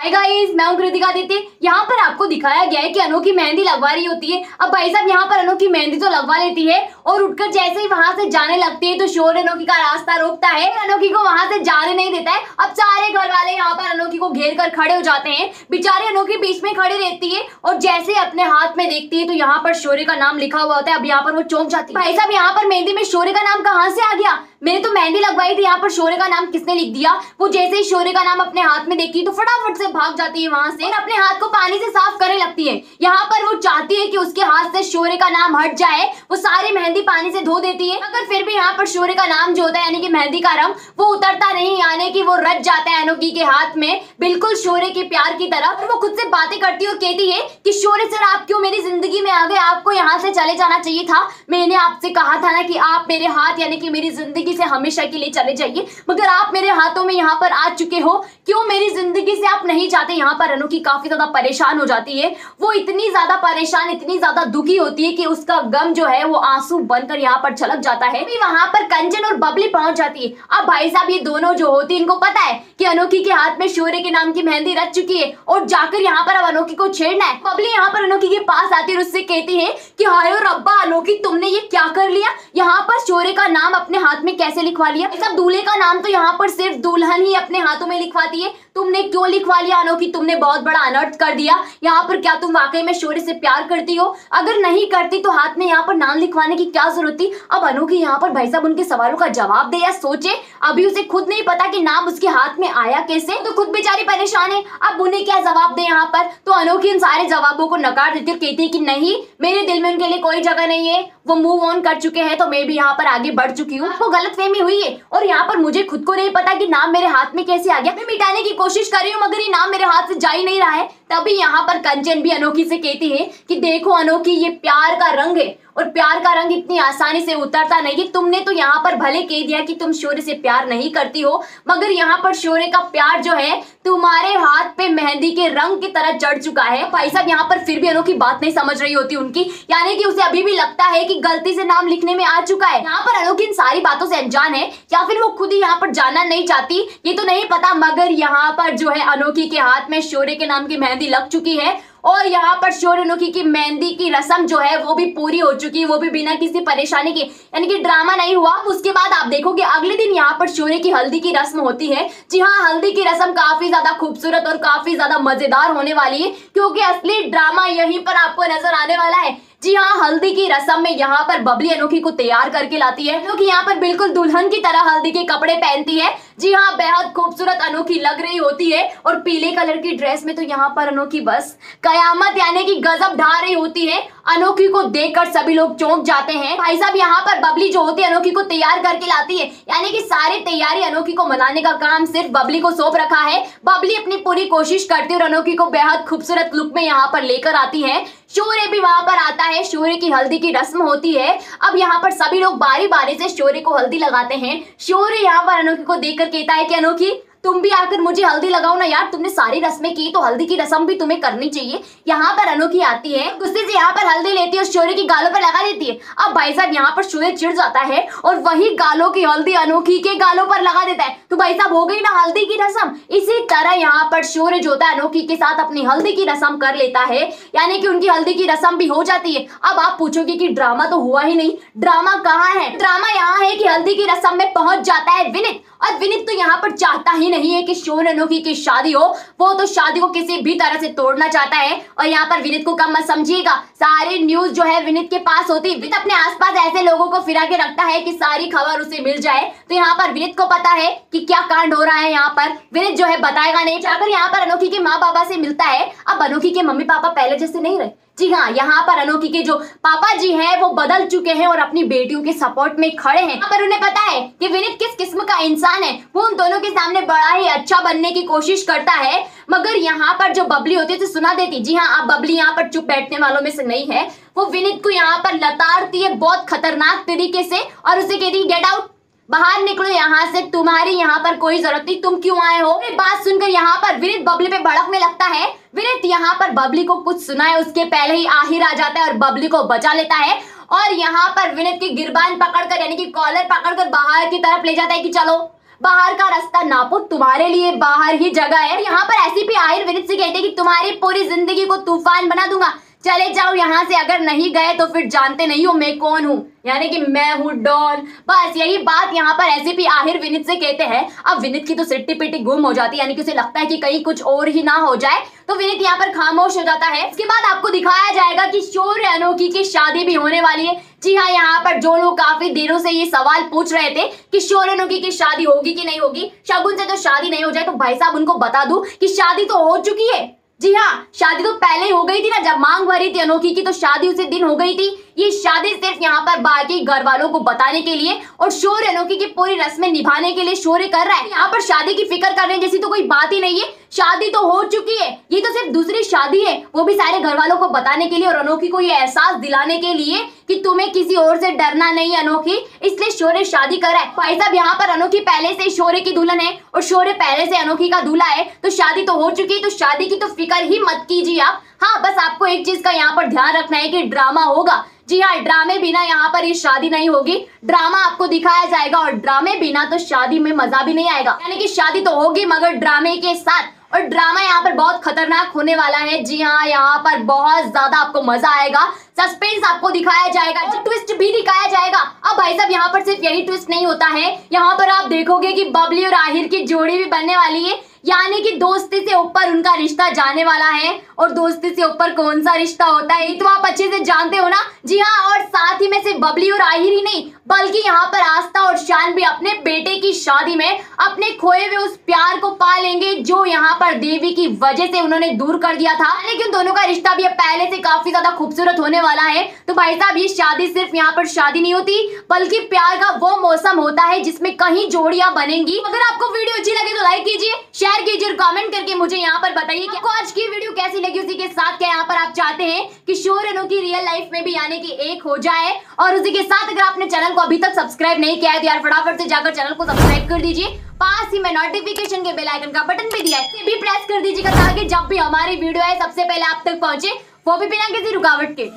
Hi guys, मैं हूं कृतिका आदित्य। यहाँ पर आपको दिखाया गया है कि अनोखी मेहंदी लगवा रही होती है। अब भाई साहब यहाँ पर अनोखी मेहंदी तो लगवा लेती है और उठकर जैसे ही वहां से जाने लगती है तो शोर अनोखी का रास्ता रोकता है, अनोखी को वहां से जाने नहीं देता है। अब सारे घर वाले यहाँ पर अनोखी को घेर कर खड़े हो जाते हैं। बेचारी अनोखी बीच में खड़ी रहती है और जैसे ही अपने हाथ में देखती है तो यहाँ पर शोरे का नाम लिखा हुआ होता है। अब यहाँ पर वो चौंक जाती है, भाई साहब यहाँ पर मेहंदी में शोरे का नाम कहाँ से आ गया? मैंने तो मेहंदी लगवाई थी, यहाँ पर शोरे का नाम किसने लिख दिया? वो जैसे ही शोरे का नाम अपने हाथ में देखती है तो फटाफट से भाग जाती है वहां से और अपने हाथ को पानी से साफ करने लगती है। यहाँ पर वो चाहती है कि उसके हाथ से शोरे का नाम हट जाए, वो सारी मेहंदी पानी से धो देती है, मगर फिर भी यहाँ पर शोरे का नाम जो होता है यानी कि मेहंदी का रंग वो उतरता नहीं, यानी कि वो रच जाता है अनोखी के हाथ में, बिल्कुल शोरे के प्यार की तरह। और वो खुद से बातें करती है और कहती है कि शोरे सर आप क्यों मेरी जिंदगी में आ गए? आपको यहाँ से चले जाना चाहिए था। मैंने आपसे कहा था ना कि आप मेरे हाथ यानी कि मेरी जिंदगी से हमेशा के लिए चले जाइए, मगर आप मेरे हाथों में यहाँ पर आ चुके हो। क्यों मेरी जिंदगी से आप नहीं जाते? यहाँ पर अनोखी काफी ज्यादा परेशान हो जाती है। वो इतनी ज्यादा परेशान, इतनी ज्यादा दुखी होती है कि उसका गम जो है वो आंसू बनकर यहाँ पर छलक जाता है। वहां पर कंचन और बबली पहुंच जाती है। अब भाई साहब ये दोनों जो होती है इनको पता है कि अनोखी के हाथ में शोरे के नाम की मेहंदी रच चुकी है और जाकर यहाँ पर अब अनोखी को छेड़ना है। बबली यहाँ पर अनोखी के पास आती है और उससे कहती है कि हाय रब्बा अनोखी, तुमने ये क्या कर लिया? यहाँ पर शोरे का नाम अपने हाथ में कैसे लिखवा लिया? सब दूल्हे का नाम तो यहाँ पर सिर्फ दुल्हन ही अपने हाथों में लिखवाती है, तुमने क्यों लिखवा लिया अनोखी? तुमने बहुत बड़ा अनर्थ कर दिया। यहाँ पर क्या तुम वाकई में शोरे से प्यार करती हो? अगर नहीं करती तो हाथ में यहाँ पर नाम लिखवाने की क्या जरूरत थी? अब अनोखी यहाँ पर भाई साहब उनके सवालों का जवाब दे या सोचे, अभी उसे खुद नहीं पता कि नाम उसके हाथ में आया कैसे, तो खुद बेचारी परेशान है। अब उन्हें क्या जवाब दे यहाँ पर? तो अनोखी इन सारे जवाबों को नकार देती है और कहती है कि नहीं, मेरे दिल में उनके लिए कोई जगह नहीं है, वो मूव ऑन कर चुके हैं, तो मैं भी यहाँ पर आगे बढ़ चुकी हूँ। वो गलतफहमी हुई है और यहाँ पर मुझे खुद को नहीं पता कि नाम मेरे हाथ में कैसे आ गया। मैं मिटाने की कोशिश कर रही हूँ मगर ये नाम मेरे हाथ से जा ही नहीं रहा है। तभी यहाँ पर कंचन भी अनोखी से कहती है कि देखो अनोखी, ये प्यार का रंग है और प्यार का रंग इतनी आसानी से उतरता नहीं है। तुमने तो यहाँ पर भले कह दिया कि तुम शोरे से प्यार नहीं करती हो, मगर यहाँ पर शोरे का प्यार जो है तुम्हारे हाथ पे मेहंदी के रंग की तरह चढ़ चुका है। भाई साहब यहाँ पर फिर भी अनोखी बात नहीं समझ रही होती उनकी, यानी कि उसे अभी भी लगता है कि गलती से नाम लिखने में आ चुका है। यहाँ पर अनोखी इन सारी बातों से अनजान है या फिर वो खुद ही यहाँ पर जानना नहीं चाहती, ये तो नहीं पता, मगर यहाँ पर जो है अनोखी के हाथ में शोरे के नाम की मेहंदी लग चुकी है और यहाँ पर शोर अनोखी की मेहंदी की रस्म जो है वो भी पूरी हो चुकी है, वो भी बिना किसी परेशानी के, यानी कि ड्रामा नहीं हुआ। उसके बाद आप देखोगे अगले दिन यहाँ पर शोरे की हल्दी की रस्म होती है। जी हाँ, हल्दी की रस्म काफी ज्यादा खूबसूरत और काफी ज्यादा मजेदार होने वाली है, क्योंकि असली ड्रामा यहीं पर आपको नजर आने वाला है। जी हाँ, हल्दी की रस्म में यहाँ पर बबली अनोखी को तैयार करके लाती है, क्योंकि यहाँ पर बिल्कुल दुल्हन की तरह हल्दी के कपड़े पहनती है। जी हाँ, बेहद खूबसूरत अनोखी लग रही होती है और पीले कलर की ड्रेस में तो यहाँ पर अनोखी बस कयामत यानी कि गजब ढा रही होती है। अनोखी को देखकर सभी लोग चौंक जाते हैं। भाई साहब यहाँ पर बबली जो होती है अनोखी को तैयार करके लाती है, यानी कि सारी तैयारी अनोखी को मनाने का काम सिर्फ बबली को सौंप रखा है। बबली अपनी पूरी कोशिश करती है और अनोखी को बेहद खूबसूरत लुक में यहाँ पर लेकर आती है। शोरे भी वहां पर आता है, शोरे की हल्दी की रस्म होती है। अब यहाँ पर सभी लोग बारी बारी से शोरे को हल्दी लगाते हैं। शोरे यहाँ पर अनोखी को देखकर कहता है कि अनोखी, तुम भी आकर मुझे हल्दी लगाओ ना यार, तुमने सारी रस्में की तो हल्दी की रस्म भी तुम्हें करनी चाहिए। यहाँ पर अनोखी आती है, गुस्से से यहाँ पर हल्दी लेती है और शोरे की गालों पर लगा देती है। अब भाई साहब यहाँ पर शोरे चिढ़ जाता है और वही गालों की हल्दी अनोखी के गालों पर लगा देता है। तो भाई साहब हो गई ना हल्दी की रस्म। इसी तरह यहाँ पर शोरे जो होता है अनोखी के साथ अपनी हल्दी की रस्म कर लेता है, यानी कि उनकी हल्दी की रस्म भी हो जाती है। अब आप पूछोगे कि ड्रामा तो हुआ ही नहीं, ड्रामा कहाँ है? ड्रामा यहाँ है कि हल्दी की रस्म में पहुंच जाता है विनित, और विनित तो यहाँ पर चाहता ही नहीं है कि शोर अनोखी की शादी हो, वो तो शादी को किसी भी तरह से तोड़ना चाहता है। और यहाँ पर विनित को कम मत समझिएगा, सारी न्यूज जो है विनित के पास होती है। विनित अपने आसपास ऐसे लोगों को फिरा के रखता है कि सारी खबर उसे मिल जाए। तो यहाँ पर विनित को पता है कि क्या कांड हो रहा है। यहाँ पर विनित जो है बताएगा नहीं, जाकर यहाँ पर अनोखी के माँ बाबा से मिलता है। अब अनोखी के मम्मी पापा पहले जैसे नहीं रहे। जी हाँ, यहाँ पर अनोखी के जो पापा जी हैं वो बदल चुके हैं और अपनी बेटियों के सपोर्ट में खड़े हैं। यहाँ पर उन्हें पता है कि विनित किस किस्म का इंसान है। वो उन दोनों के सामने बड़ा ही अच्छा बनने की कोशिश करता है, मगर यहाँ पर जो बबली होती है तो सुना देती। जी हाँ, अब बबली यहाँ पर चुप बैठने वालों में से नहीं है। वो विनित को यहाँ पर लताड़ती है बहुत खतरनाक तरीके से और उसे कहती है गेट आउट, बाहर निकलो यहाँ से, तुम्हारी यहाँ पर कोई जरूरत नहीं, तुम क्यों आए हो? बात सुनकर यहाँ पर विनित बबली पे भड़कने लगता है। विनित यहाँ पर बबली को कुछ सुनाए उसके पहले ही आहिर आ जाता है और बबली को बचा लेता है और यहाँ पर विनित की गिरबान पकड़कर यानी कि कॉलर पकड़कर बाहर की तरफ ले जाता है कि चलो बाहर का रास्ता नापो, तुम्हारे लिए बाहर ही जगह है। यहाँ पर एसीपी आहिर विनीत से कहते हैं कि तुम्हारी पूरी जिंदगी को तूफान बना दूंगा, चले जाओ यहाँ से, अगर नहीं गए तो फिर जानते नहीं हो मैं कौन हूँ, यानी कि मैं हूँ डॉन। बस यही बात यहाँ पर एसीपी आहिर विनीत से कहते हैं। अब विनीत की तो सिट्टी पिट्टी गुम हो जाती है, यानी कि उसे लगता है कि कहीं कुछ और ही ना हो जाए, तो विनीत यहाँ पर खामोश हो जाता है। इसके बाद आपको दिखाया जाएगा कि शौर्य अनोखी की शादी भी होने वाली है। जी हाँ, यहाँ पर जो लोग काफी दिनों से ये सवाल पूछ रहे थे कि शौर्य अनोखी की शादी होगी कि नहीं होगी, शगुन से तो शादी नहीं हो जाए, तो भाई साहब उनको बता दूं कि शादी तो हो चुकी है। जी हाँ, शादी तो पहले ही हो गई थी ना, जब मांग भरी थी अनोखी की तो शादी उसी दिन हो गई थी। ये शादी सिर्फ यहाँ पर बाकी घर वालों को बताने के लिए और शौर्य अनोखी की पूरी रस्में निभाने के लिए शौर्य कर रहा है। यहाँ पर शादी की फिक्र करने जैसी तो कोई बात ही नहीं है, शादी तो हो चुकी है, ये तो सिर्फ दूसरी शादी है, वो भी सारे घर वालों को बताने के लिए और अनोखी को ये एहसास दिलाने के लिए कि तुम्हें किसी और से डरना नहीं अनोखी, इसलिए शौर्य शादी कर रहा है। भाई साहब यहाँ पर अनोखी पहले से शौर्य की दुल्हन है और शौर्य पहले से अनोखी का दूल्हा है, तो शादी तो हो चुकी है, तो शादी की तो फिक्र ही मत कीजिए आप। हाँ, बस आपको एक चीज का यहाँ पर ध्यान रखना है कि ड्रामा होगा। जी हाँ, ड्रामे बिना यहाँ पर ये शादी नहीं होगी, ड्रामा आपको दिखाया जाएगा और ड्रामे बिना तो शादी में मजा भी नहीं आएगा, यानी कि शादी तो होगी मगर ड्रामे के साथ, और ड्रामा यहाँ पर बहुत खतरनाक होने वाला है। जी हाँ, यहाँ पर बहुत ज्यादा आपको मजा आएगा, सस्पेंस आपको दिखाया जाएगा, ट्विस्ट भी दिखाया जाएगा। अब भाई साहब यहाँ पर सिर्फ यही ट्विस्ट नहीं होता है, यहाँ पर आप देखोगे कि बबली और आहिर की जोड़ी भी बनने वाली है, यानी कि दोस्ती से ऊपर उनका रिश्ता जाने वाला है। और दोस्ती से ऊपर कौन सा रिश्ता होता है ये तो आप अच्छे से जानते हो ना। जी हाँ, और साथ ही में सिर्फ बबली और आहिर ही नहीं, बल्कि यहाँ पर आस्था और शान भी अपने बेटे की शादी में अपने खोए हुए उस प्यार को पा लेंगे जो यहाँ पर देवी की वजह से उन्होंने दूर कर दिया था। लेकिन दोनों का रिश्ता भी अब पहले से काफी ज्यादा खूबसूरत होने वाला है। तो भाई साहब ये शादी सिर्फ यहाँ पर शादी नहीं होती, बल्कि प्यार का वो मौसम होता है जिसमें कहीं जोड़ियां बनेंगी। अगर आपको वीडियो अच्छी लगे तो लाइक कीजिए, शेयर कीजिए और कमेंट करके मुझे यहाँ पर बताइए कि आपको आज की वीडियो कैसी लगी। उसी के साथ क्या यहाँ पर आप चाहते हैं कि शौर्य अनोखी रियल लाइफ में भी यानी कि एक हो जाए। और उसी के साथ अगर आपने चैनल को अभी तक सब्सक्राइब नहीं किया है तो यार फटाफट से जाकर चैनल को सब्सक्राइब कर दीजिए, पास ही में नोटिफिकेशन के बेल आइकन का बटन भी दिया है, इसे भी प्रेस कर दीजिएगा ताकि जब भी हमारी वीडियो है सबसे पहले आप तक पहुंचे, वो भी बिना किसी रुकावट के।